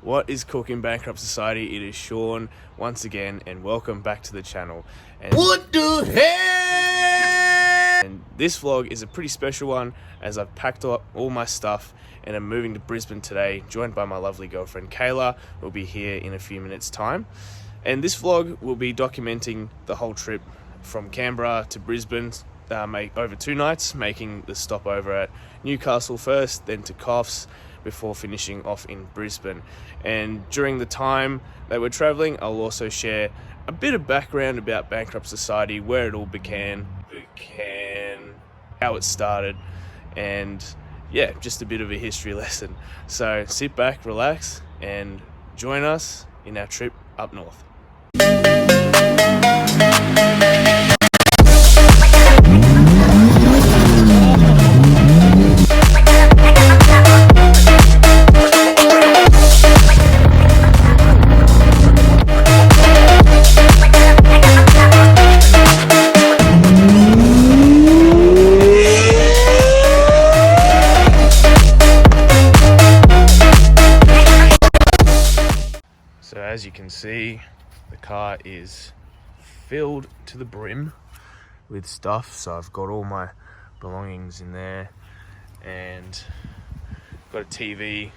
What is cooking, Bankrupt Society? It is Sean once again, and welcome back to the channel. And what the hell? And this vlog is a pretty special one, as I've packed up all my stuff and I'm moving to Brisbane today, joined by my lovely girlfriend Kayla, who'll be here in a few minutes' time. And this vlog will be documenting the whole trip from Canberra to Brisbane, over 2 nights, making the stopover at Newcastle first, then to Coffs, before finishing off in Brisbane. And during the time that we're traveling, I'll also share a bit of background about Bankrupt Society, where it all began, how it started, and yeah, just a bit of a history lesson. So sit back, relax, and join us in our trip up north. So as you can see, the car is filled to the brim with stuff. So I've got all my belongings in there, and got a TV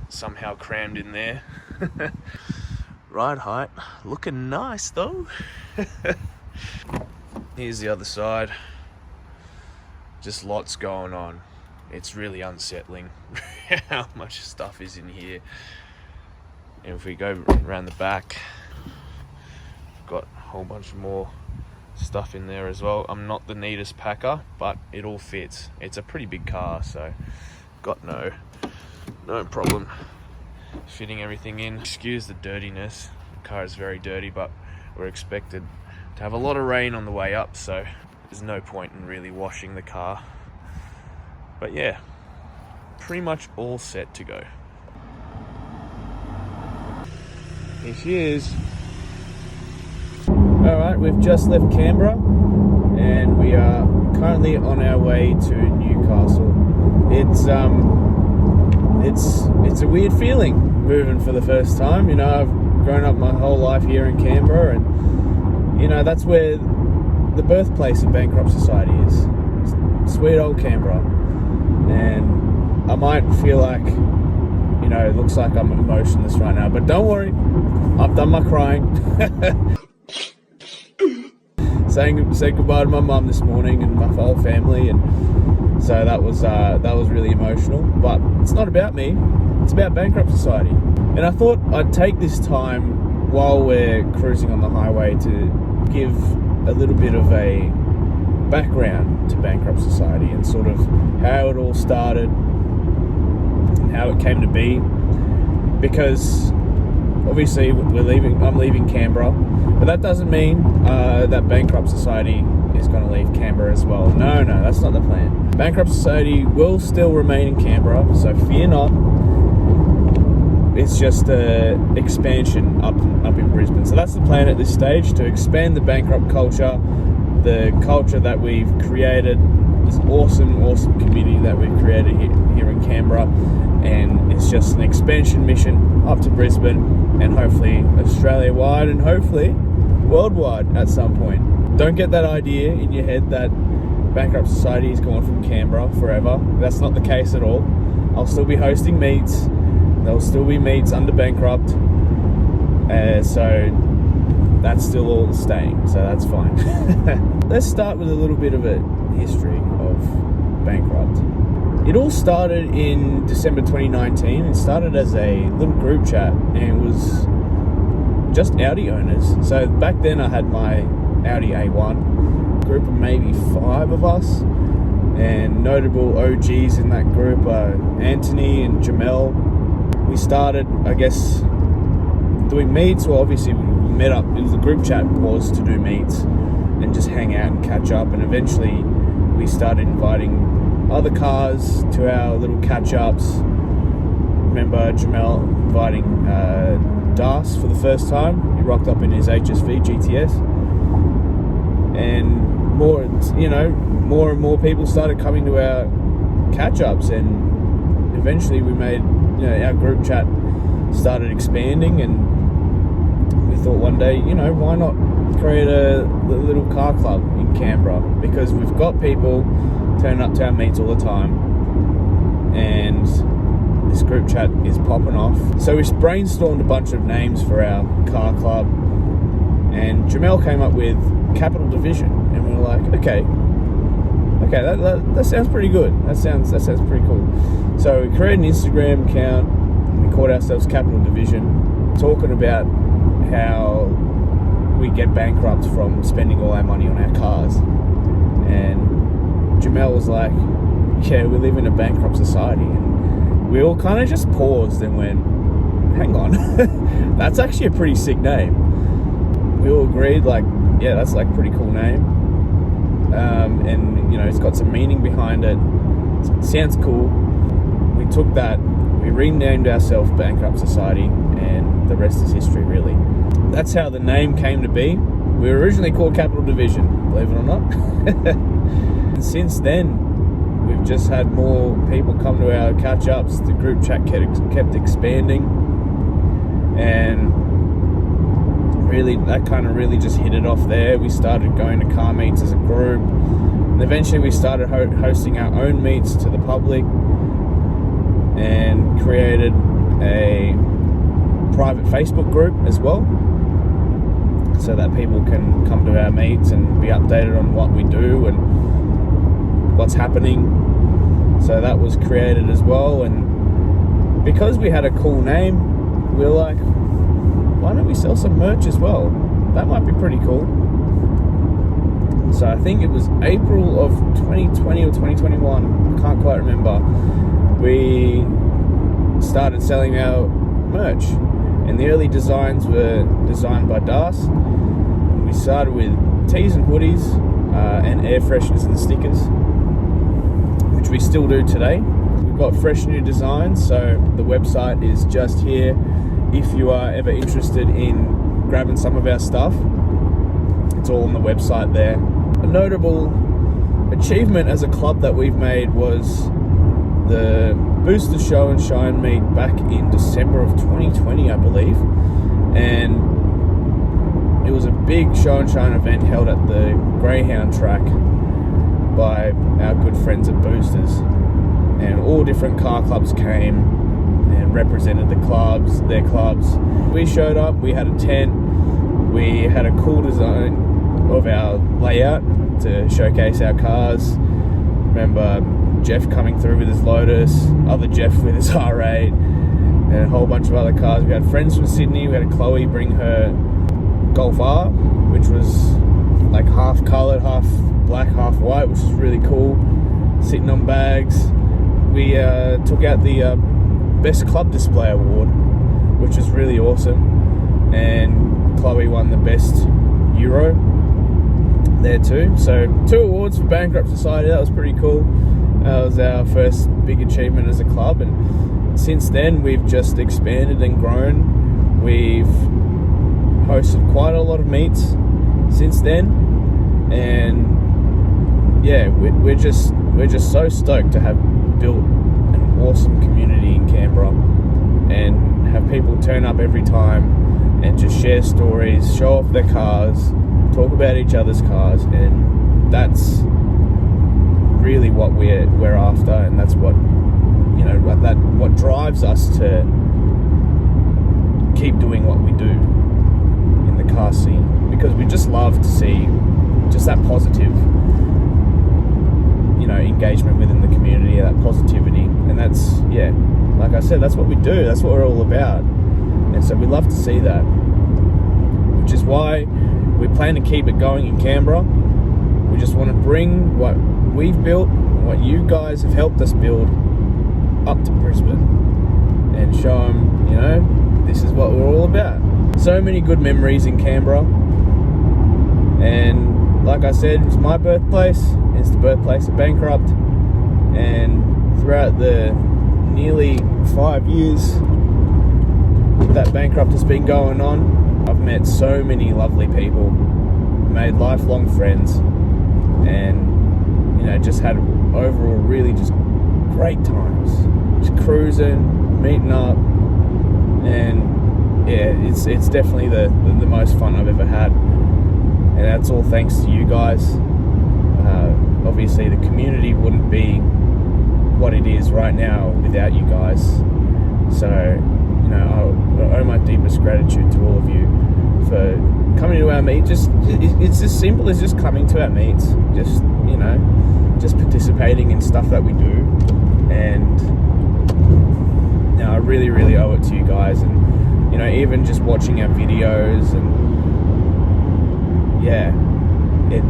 somehow crammed in there. Ride height, looking nice though. Here's the other side. Just lots going on. It's really unsettling how much stuff is in here. And if we go around the back, got a whole bunch more stuff in there as well. I'm not the neatest packer, but it all fits. It's a pretty big car, so got no problem fitting everything in. Excuse the dirtiness. The car is very dirty, but we're expected to have a lot of rain on the way up, so there's no point in really washing the car. But yeah, pretty much all set to go. Here she is. Alright, we've just left Cambra and we are currently on our way to Newcastle. It's a weird feeling moving for the first time. You know, I've grown up my whole life here in Canberra, and you know, that's where the birthplace of Bankrupt Society is. Sweet old Canberra. And I might feel like, you know, it looks like I'm emotionless right now, but don't worry, I've done my crying. Saying goodbye to my mum this morning and my whole family, and so that was really emotional. But it's not about me; it's about Bankrupt Society. And I thought I'd take this time while we're cruising on the highway to give a little bit of a background to Bankrupt Society and sort of how it all started and how it came to be. Because obviously I'm leaving Canberra, but that doesn't mean that Bankrupt Society is going to leave Canberra as well. No, that's not the plan. Bankrupt Society will still remain in Canberra, so fear not. It's just an expansion up in Brisbane. So that's the plan at this stage, to expand the bankrupt culture, the culture that we've created, this awesome community that we've created here in Canberra. And it's just an expansion mission up to Brisbane, and hopefully Australia-wide, and hopefully worldwide at some point. Don't get that idea in your head that Bankrupt Society is gone from Canberra forever. That's not the case at all. I'll still be hosting meets. There'll still be meets under Bankrupt. So that's still all staying, so that's fine. Let's start with a little bit of a history of Bankrupt. It all started in December 2019. It started as a little group chat, and it was just Audi owners. So back then I had my Audi A1, group of maybe 5 of us, and notable OGs in that group are Anthony and Jamel. We started, I guess, doing meets. Well, obviously we met up, the group chat was to do meets and just hang out and catch up, and eventually we started inviting other cars to our little catch-ups. Remember Jamel inviting Das for the first time. He rocked up in his HSV GTS, and more and more people started coming to our catch-ups, and eventually we made our group chat started expanding, and we thought one day, why not create a little car club in Canberra, because we've got people turning up to our meets all the time, and this group chat is popping off. So we brainstormed a bunch of names for our car club, and Jamel came up with Capital Division, and we were like, okay, that sounds pretty good. That sounds pretty cool. So we created an Instagram account, and we called ourselves Capital Division, talking about how we get bankrupt from spending all our money on our cars. And Jamel was like, yeah, we live in a bankrupt society. And we all kind of just paused and went, hang on, that's actually a pretty sick name. We all agreed, like, yeah, that's like a pretty cool name. And it's got some meaning behind it. It sounds cool. We took that, we renamed ourselves Bankrupt Society, and the rest is history, really. That's how the name came to be. We were originally called Capital Division, believe it or not. And since then, we've just had more people come to our catch-ups. The group chat kept expanding, and really, that kind of really just hit it off there. We started going to car meets as a group, and eventually we started hosting our own meets to the public, and created a private Facebook group as well, so that people can come to our meets and be updated on what we do and what's happening. So that was created as well, and because we had a cool name, we were like, why don't we sell some merch as well? That might be pretty cool. So I think it was April of 2020 or 2021, I can't quite remember, we started selling our merch. And the early designs were designed by Das. We started with tees and hoodies and air fresheners and stickers, which we still do today. We've got fresh new designs, so the website is just here if you are ever interested in grabbing some of our stuff. It's all on the website there. A notable achievement as a club that we've made was the Booster Show and Shine meet back in December of 2020, I believe, and it was a big show and shine event held at the Greyhound track by our good friends at Boosters, and all different car clubs came and represented their clubs. We showed up, we had a tent, we had a cool design of our layout to showcase our cars. Remember Jeff coming through with his Lotus, other Jeff with his R8, and a whole bunch of other cars. We had friends from Sydney. We had a Chloe bring her Golf R, which was like half coloured, half black, half white, which was really cool, sitting on bags. We took out the Best Club Display Award, which was really awesome, and Chloe won the Best Euro there too. So 2 awards for Bankrupt Society. That was pretty cool. That was our first big achievement as a club, and since then we've just expanded and grown. We've hosted quite a lot of meets since then, and yeah, we're just so stoked to have built an awesome community in Canberra and have people turn up every time and just share stories, show off their cars, talk about each other's cars, and that's really what we're after, and that's what what drives us to keep doing what we do in the car scene, because we just love to see just that positive engagement within the community, that positivity, and that's, yeah, like I said, that's what we do, that's what we're all about, and so we love to see that, which is why we plan to keep it going in Canberra. We just want to bring what we've built, what you guys have helped us build, up to Brisbane and show them, this is what we're all about. So many good memories in Canberra, and like I said, it's my birthplace, it's the birthplace of Bankrupt, and throughout the nearly 5 years that Bankrupt has been going on, I've met so many lovely people, made lifelong friends, and just had overall really just great times, just cruising, meeting up, and it's definitely the most fun I've ever had, and that's all thanks to you guys. Obviously the community wouldn't be what it is right now without you guys, so I owe my deepest gratitude to all of you for coming to our meet. It's as simple as just coming to our meets, just participating in stuff that we do, and I really, really owe it to you guys. And even just watching our videos, and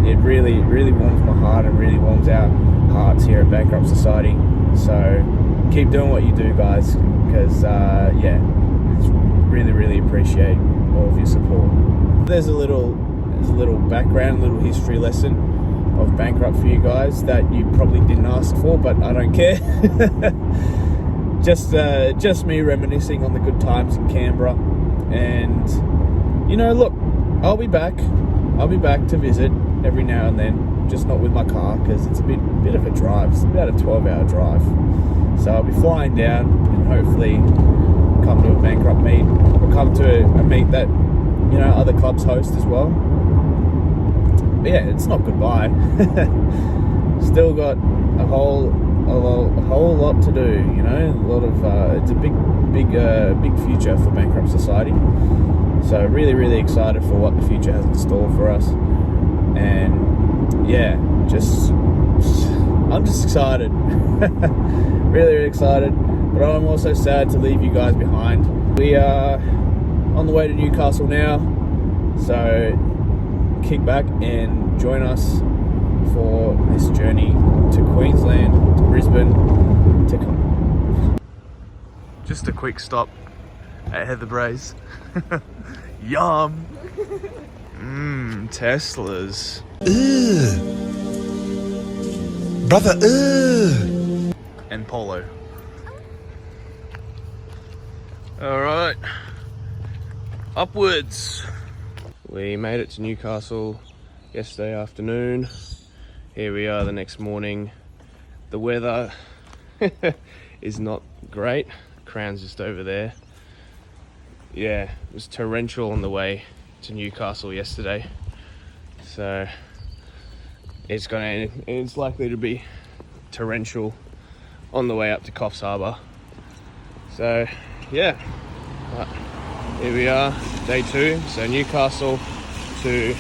it really, really warms my heart and really warms our hearts here at Bankrupt Society. So keep doing what you do, guys, because really, really appreciate all of your support. There's a little background, a little history lesson of Bankrupt for you guys that you probably didn't ask for, but I don't care. just me reminiscing on the good times in Canberra, and look, I'll be back to visit every now and then, just not with my car because it's a bit of a drive. It's about a 12-hour drive, so I'll be flying down and hopefully come to a Bankrupt meet, or come to a meet that other clubs host as well. But yeah, it's not goodbye. Still got a whole lot to do. A lot of it's a big future for Bankrupt Society. So really, really excited for what the future has in store for us. And I'm just excited. Really, really excited. But I'm also sad to leave you guys behind. We are on the way to Newcastle now, so kick back and join us for this journey to Queensland, to Brisbane, to just a quick stop at Heather Brae's. Yum! Teslas. Brother, And Polo. Alright. Upwards. We made it to Newcastle yesterday afternoon. Here we are the next morning. The weather is not great. Crown's just over there. Yeah, it was torrential on the way to Newcastle yesterday. So it's likely to be torrential on the way up to Coffs Harbour. So yeah, but here we are, day 2. So Newcastle to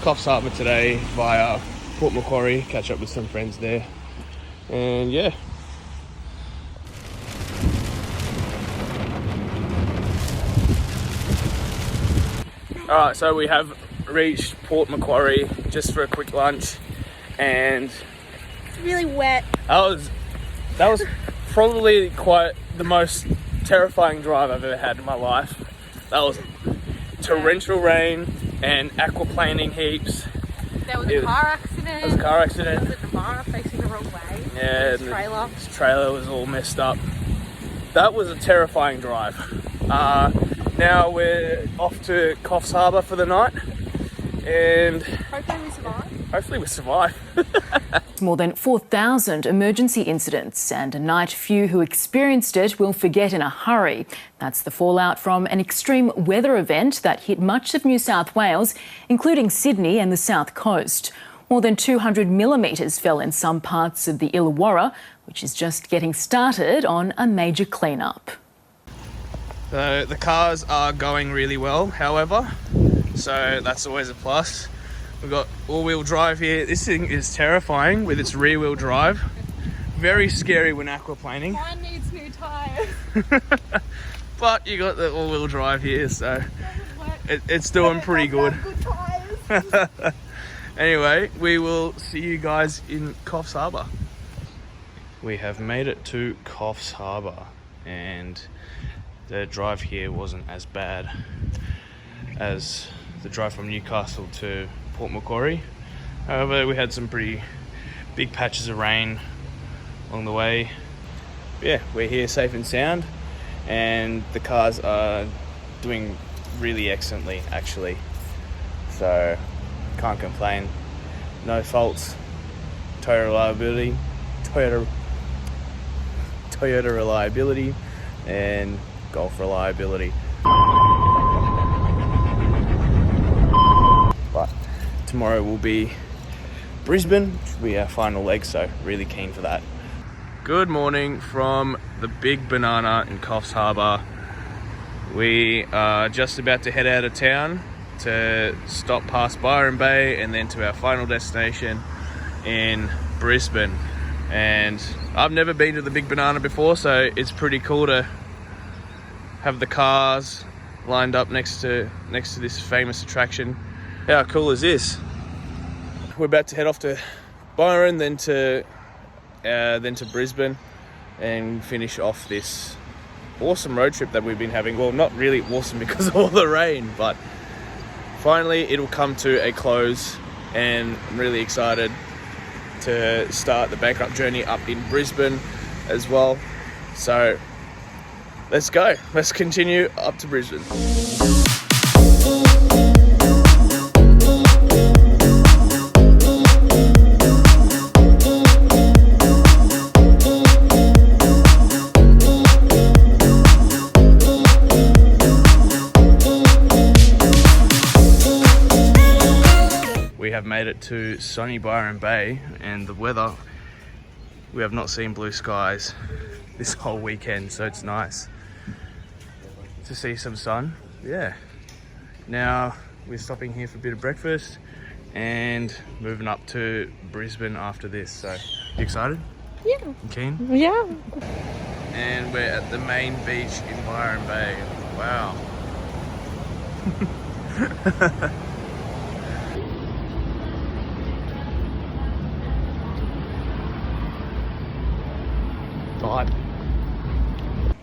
Coffs Harbour today via Port Macquarie, catch up with some friends there, and yeah. Alright, so we have reached Port Macquarie just for a quick lunch, and it's really wet. That was probably quite the most terrifying drive I've ever had in my life. That was torrential rain and aquaplaning heaps. There was a car accident. There was a car accident. There was a Navara facing the wrong way. Yeah, his trailer. His trailer was all messed up. That was a terrifying drive. Now we're off to Coffs Harbour for the night, and hopefully we survive. More than 4,000 emergency incidents, and a night few who experienced it will forget in a hurry. That's the fallout from an extreme weather event that hit much of New South Wales, including Sydney and the South Coast. More than 200 millimetres fell in some parts of the Illawarra, which is just getting started on a major clean-up. So the cars are going really well, however, so that's always a plus. We've got all-wheel drive here. This thing is terrifying with its rear-wheel drive. Very scary when aquaplaning. Mine needs new tyres. But you got the all-wheel drive here, so it's doing pretty good. Anyway, we will see you guys in Coffs Harbour. We have made it to Coffs Harbour, and the drive here wasn't as bad as the drive from Newcastle to Port Macquarie. However, we had some pretty big patches of rain along the way. Yeah, we're here safe and sound, and the cars are doing really excellently, actually. So, can't complain. No faults. Toyota reliability, and Golf reliability. tomorrow will be Brisbane, which will be our final leg, so really keen for that. Good morning from the Big Banana in Coffs Harbour. We are just about to head out of town to stop past Byron Bay and then to our final destination in Brisbane. And I've never been to the Big Banana before, so it's pretty cool to have the cars lined up next to this famous attraction. How cool is this? We're about to head off to Byron, then to Brisbane, and finish off this awesome road trip that we've been having. Well, not really awesome because of all the rain, but finally it'll come to a close, and I'm really excited to start the Bankrupt journey up in Brisbane as well. So let's go. Let's continue up to Brisbane. We have made it to sunny Byron Bay, and the weather, we have not seen blue skies this whole weekend, so it's nice to see some sun. Yeah. Now we're stopping here for a bit of breakfast and moving up to Brisbane after this. So, you excited? Yeah. You keen? Yeah. And we're at the main beach in Byron Bay. Wow. Vibe.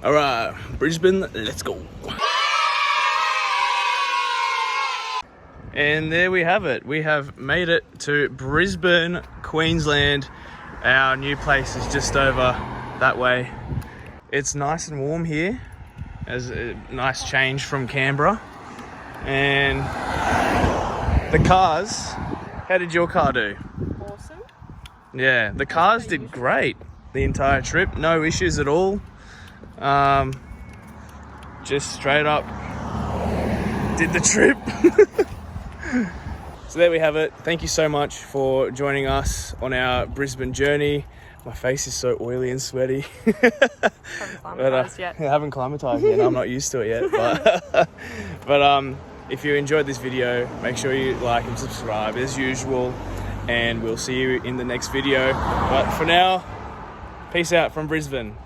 All right, Brisbane, let's go. And there we have it. We have made it to Brisbane, Queensland. Our new place is just over that way. It's nice and warm here, as a nice change from Canberra. And the cars, how did your car do? Awesome. Yeah, the cars did great the entire trip, no issues at all. Just straight up did the trip. So there we have it. Thank you so much for joining us on our Brisbane journey. My face is so oily and sweaty. Haven't climatised yet. I haven't climatised yet. I'm not used to it yet. But if you enjoyed this video, make sure you like and subscribe as usual, and we'll see you in the next video. But for now, peace out from Brisbane.